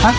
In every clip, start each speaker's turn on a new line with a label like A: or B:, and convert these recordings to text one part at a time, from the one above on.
A: Ha?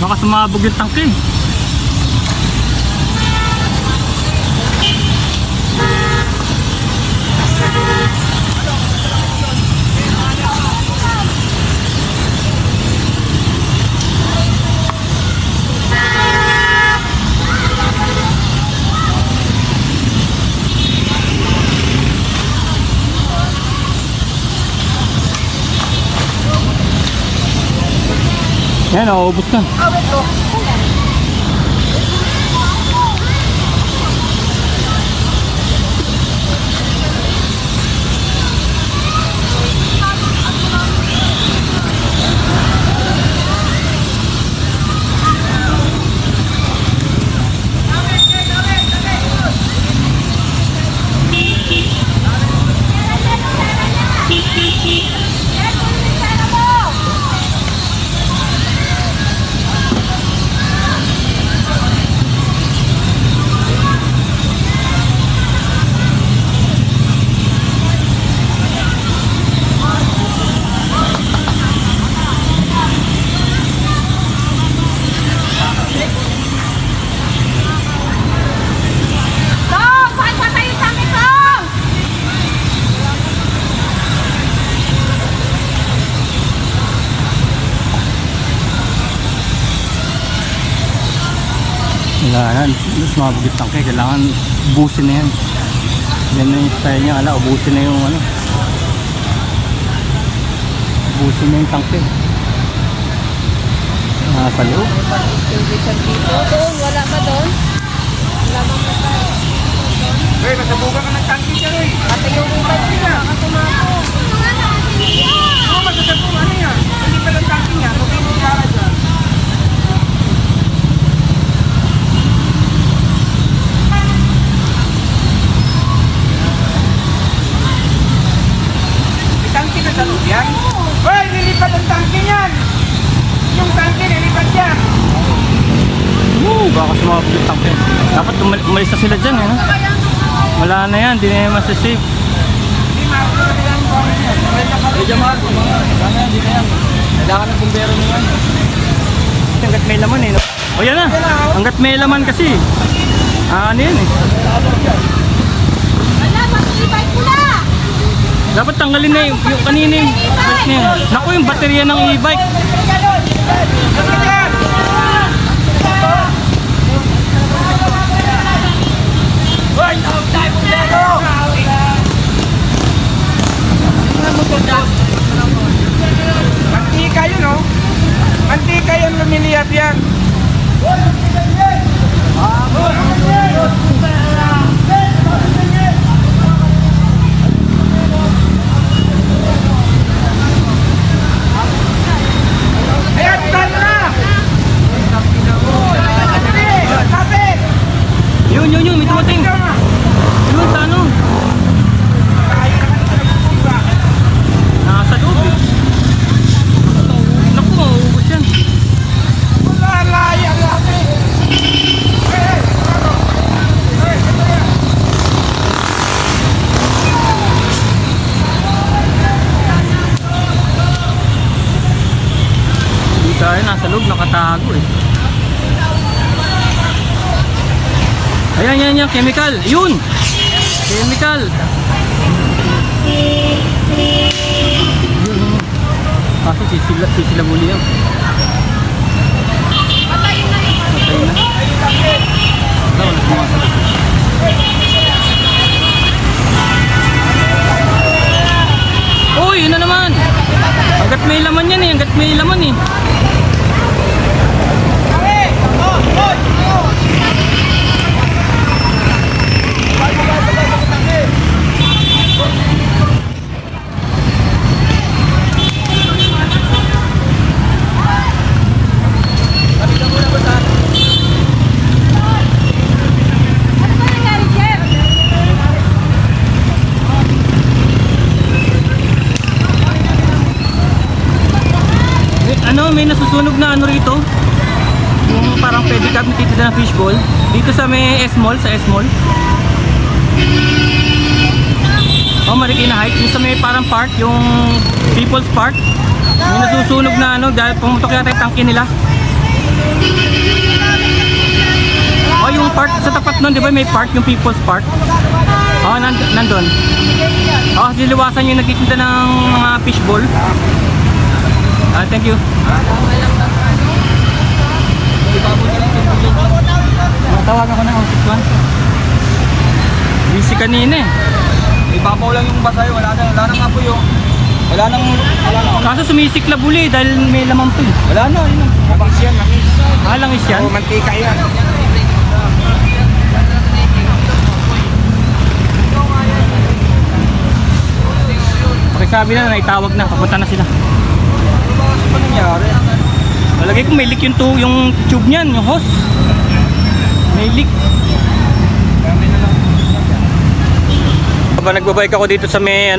A: Baka sumabog yung tangke. Yan, naubos na. Kailangan, mabugit tangke, kailangan ubusin na yan. Yan na yung style niya, ubusin na yung ubusin na yung tangke. Sa loob.
B: Doon, wala ba doon? Wala bang matay?
C: Hey, masabuga ka ng tangke siya, Roy.
B: Pati yung ibay sila, katumako.
C: Oo, masasabuga ano yan. Hindi pa lang tangke niya, kung hindi kara dyan. Tangke na sa loob yan? Hoy, nilipat ang tangke niyan! Yung tangke nilipat yan!
A: Baka sumabog yung tangke. Dapat umalis na sila dyan, no? Wala na yan, di na yan masasave.
C: Hindi makulo na yan po.
A: Medyo mahal, wala na yan, di na yan. Kailangan ng bumbero na yan. Hanggat may laman no? O yan na, hanggat may laman kasi. Ano yan
B: Wala, mag-ibay ko na!
A: Dapat tanggalin na yung kanina yung bike na yun. Naku, yung baterya ng e-bike.
C: Mantika yun, no? Mantika yan, lumiliyap yan. Ayan, talo na!
A: Yun, may dumating. Yun, sa ano? Nasa loob. Naku, mauubos yan.
C: Wala, laya, laki!
A: Hindi tayo, nasa loob, nakatago eh. Ayan, chemical. Yun! Chemical. Kasi sisilabuli yan.
B: Patayin na yung
A: Patay na. Wala sumasagot. Uy, yun na naman. Hanggat may laman yan eh. Hanggat may laman eh. may nasusunog na ano rito. Yung parang pwede kami titinda ng fishball. Dito sa may S-Mall, sa S-Mall. Oh, Marikina Heights. Yung sa may parang park, yung People's Park. May nasusunog na ano, dahil pumutok yata yung tangke nila. Oh, yung park sa tapat nun, di ba may park, yung People's Park? Oh, nandun. Oh, siliwasan yung nagtitinda ng mga fishball. Thank you. Tawag ako ng 061. Busy kanina eh.
C: Ibabaw lang yung basay, wala nang apoy yung. Wala nang.
A: Kaso sumisiklab uli dahil may lamang to.
C: Wala na, yun. Langis yan, langis.
A: Langis yan?
C: Oo, mantika yan.
A: Pakisabi na, naitawag na, papunta na sila.
C: Ano nangyari?
A: Malagay ko may leak yung tube niyan, yung hose. May leak. Nagbabike ako dito sa may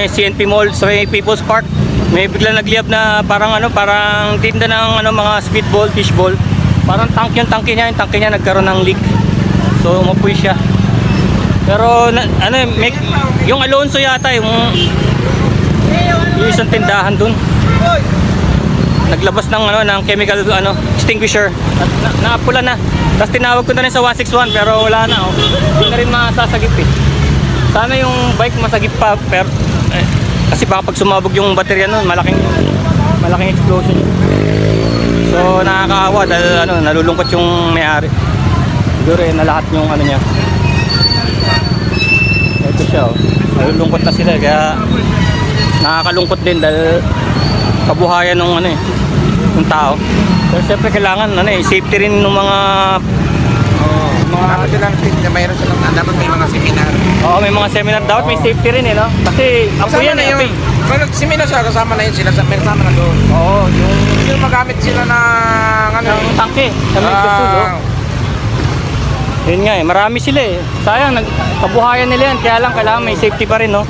A: CNP Mall, sa may People's Park. May biglang nagliyab na parang tinda ng mga speedball, fishball. Parang yung tangke niya nagkaroon ng leak. So umapoy siya. Pero yung Alonso yata yung isang tindahan dun. Naglabas ng chemical extinguisher at naapula na. Tapos tinawag ko na rin sa 161 pero wala na. Hindi na rin masasagip eh. Sana yung bike masagip pa pero kasi baka pag sumabog yung baterya nun malaking explosion. So nakakaawa dahil nalulungkot yung may-ari. Siguro na lahat yung niya. Ito siya nalulungkot na sila kaya nakakalungkot din dahil kabuhayan ng ng tao. Pero siyempre kailangan safety rin ng mga
C: Dapat mayroon silang, dapat may mga seminar.
A: Oo, may mga seminar dapat may safety rin no? Kasi apoy yan apoy.
C: Pag seminar siya, kasama na yun sila, kasama na doon.
A: Oo,
C: Yung magamit sila ng
A: tangke sa may gusto. Yun nga marami sila sayang kabuhayan nila yan kaya lang kailangan may safety pa rin no.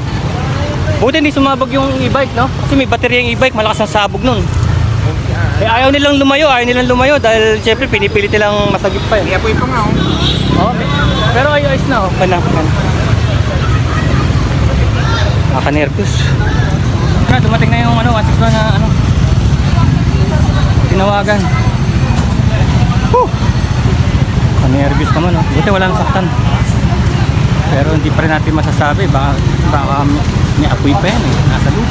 A: Buti hindi sumabog yung e-bike no, kasi may baterya yung e-bike, malakas ang sabog nun. Ayaw nilang lumayo dahil syempre pinipilit nilang masagip pa
C: May apoy pa nga
A: pero ayos na Nakanervous. Dumating na yung 161 na tinawagan. Nervous naman buti wala nasaktan. Pero hindi pa rin natin masasabi baka may apoy pa yan nasa loob.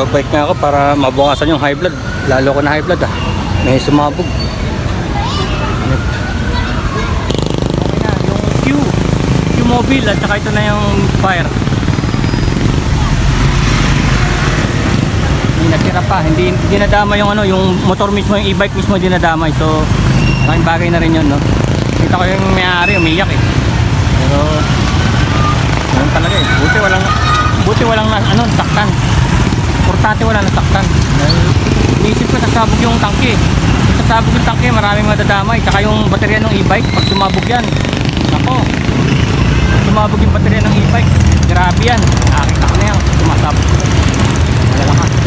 A: Bike nga ako para mabukasan yung high blood. Lalo ko na high blood may sumabog. Yung Q mobile at saka ito na yung fire. Natira pa, hindi nadama yung motor mismo, yung e-bike mismo dinadamay. So malaking bagay na rin yun kita ko yung may-ari umiyak pero ganun talaga buti walang nasaktan. Importante wala nasaktan dahil inisip ko sasabog yung tangke. Sasabog yung tangke, maraming madadamay. Tsaka yung baterya ng e-bike pag sumabog yan sumabog yung baterya ng e-bike, grabe yan. Nakakita ko na yan, sumasabog. Malalakas.